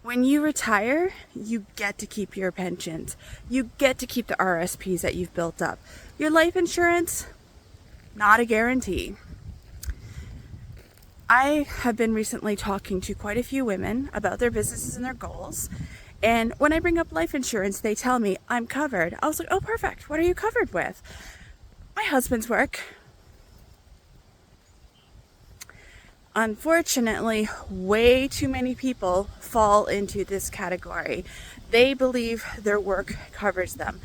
When you retire, you get to keep your pensions. You get to keep the RSPs that you've built up. Your life insurance, not a guarantee. I have been recently talking to quite a few women about their businesses and their goals. And when I bring up life insurance, they tell me I'm covered. I was like, oh, perfect. What are you covered with? My husband's work. Unfortunately, way too many people fall into this category. They believe their work covers them.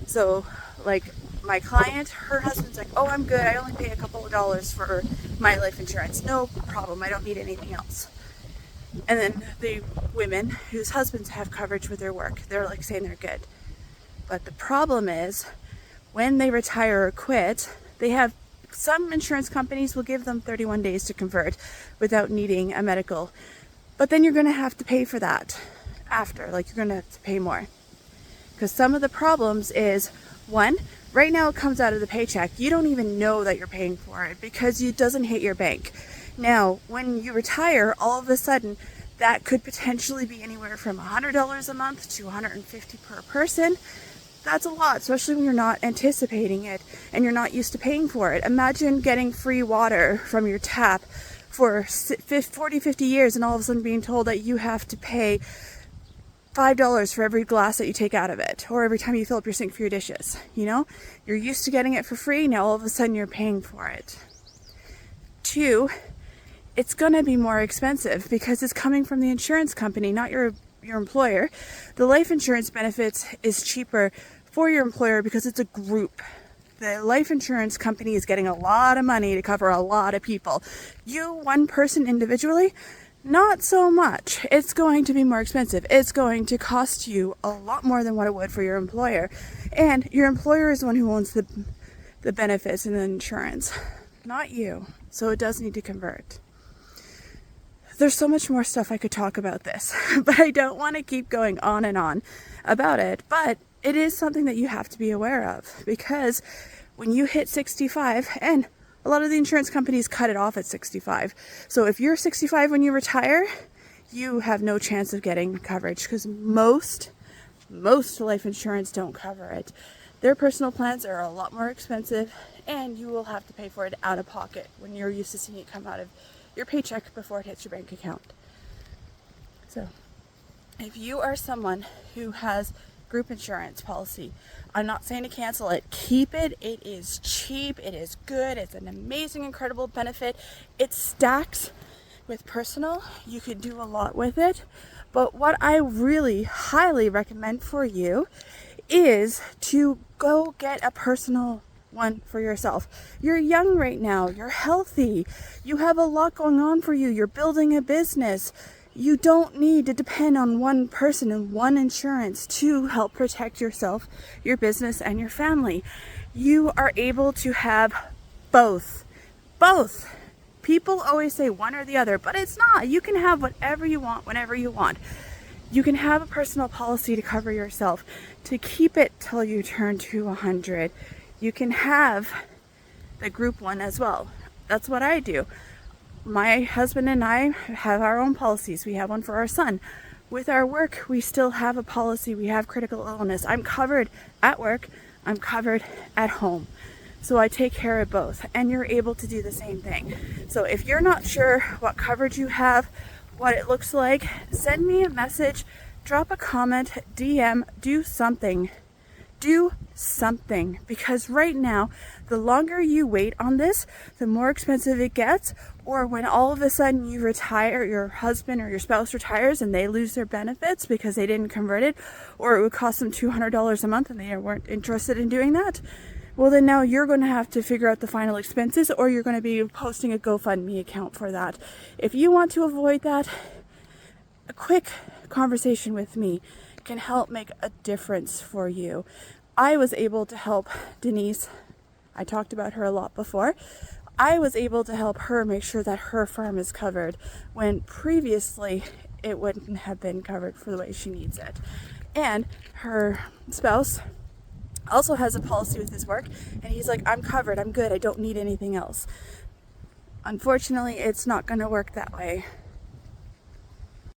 So, like my client, her husband's like, oh, I'm good. I only pay a couple of dollars for my life insurance. No problem. I don't need anything else. And then the women whose husbands have coverage with their work, they're like saying they're good. But the problem is when they retire or quit, they have some insurance companies will give them 31 days to convert without needing a medical. But then you're going to have to pay for that after. Like, you're going to have to pay more. Because some of the problems is, one, right now it comes out of the paycheck. You don't even know that you're paying for it because it doesn't hit your bank. Now, when you retire, all of a sudden, that could potentially be anywhere from $100 a month to $150 per person. That's a lot, especially when you're not anticipating it and you're not used to paying for it. Imagine getting free water from your tap for 40, 50 years and all of a sudden being told that you have to pay $5 for every glass that you take out of it, or every time you fill up your sink for your dishes. You know, you're used to getting it for free. Now all of a sudden you're paying for it. Two, it's going to be more expensive because it's coming from the insurance company, not your employer. The life insurance benefits is cheaper for your employer because it's a group. The life insurance company is getting a lot of money to cover a lot of people. You, one person individually, not so much. It's going to be more expensive. It's going to cost you a lot more than what it would for your employer. And your employer is the one who owns the benefits and the insurance, not you. So it does need to convert. There's so much more stuff I could talk about this, but I don't want to keep going on and on about it. But it is something that you have to be aware of, because when you hit 65, and a lot of the insurance companies cut it off at 65. So if you're 65 when you retire, you have no chance of getting coverage because most life insurance don't cover it. Their personal plans are a lot more expensive, and you will have to pay for it out of pocket when you're used to seeing it come out of your paycheck before it hits your bank account. So if you are someone who has group insurance policy, I'm not saying to cancel it. Keep it. It is cheap. It is good. It's an amazing, incredible benefit. It stacks with personal. You could do a lot with it. But what I really highly recommend for you is to go get a personal one for yourself. You're young right now. You're healthy. You have a lot going on for you. You're building a business. You don't need to depend on one person and one insurance to help protect yourself, your business, and your family. You are able to have both. Both. People always say one or the other, but it's not. You can have whatever you want, whenever you want. You can have a personal policy to cover yourself, to keep it till you turn to 100. You can have the group one as well. That's what I do. My husband and I have our own policies. We have one for our son. With our work, we still have a policy. We have critical illness. I'm covered at work. I'm covered at home. So I take care of both. And you're able to do the same thing. So if you're not sure what coverage you have, what it looks like, send me a message, drop a comment, DM, do something. Do something, because right now, the longer you wait on this, the more expensive it gets. Or when all of a sudden you retire, your husband or your spouse retires and they lose their benefits because they didn't convert it, or it would cost them $200 a month and they weren't interested in doing that. Well, then now you're going to have to figure out the final expenses, or you're going to be posting a GoFundMe account for that. If you want to avoid that, a quick conversation with me can help make a difference for you. I was able to help Denise. I talked about her a lot before. I was able to help her make sure that her farm is covered when previously it wouldn't have been covered for the way she needs it. And her spouse also has a policy with his work, and he's like, I'm covered, I'm good, I don't need anything else. Unfortunately, it's not going to work that way.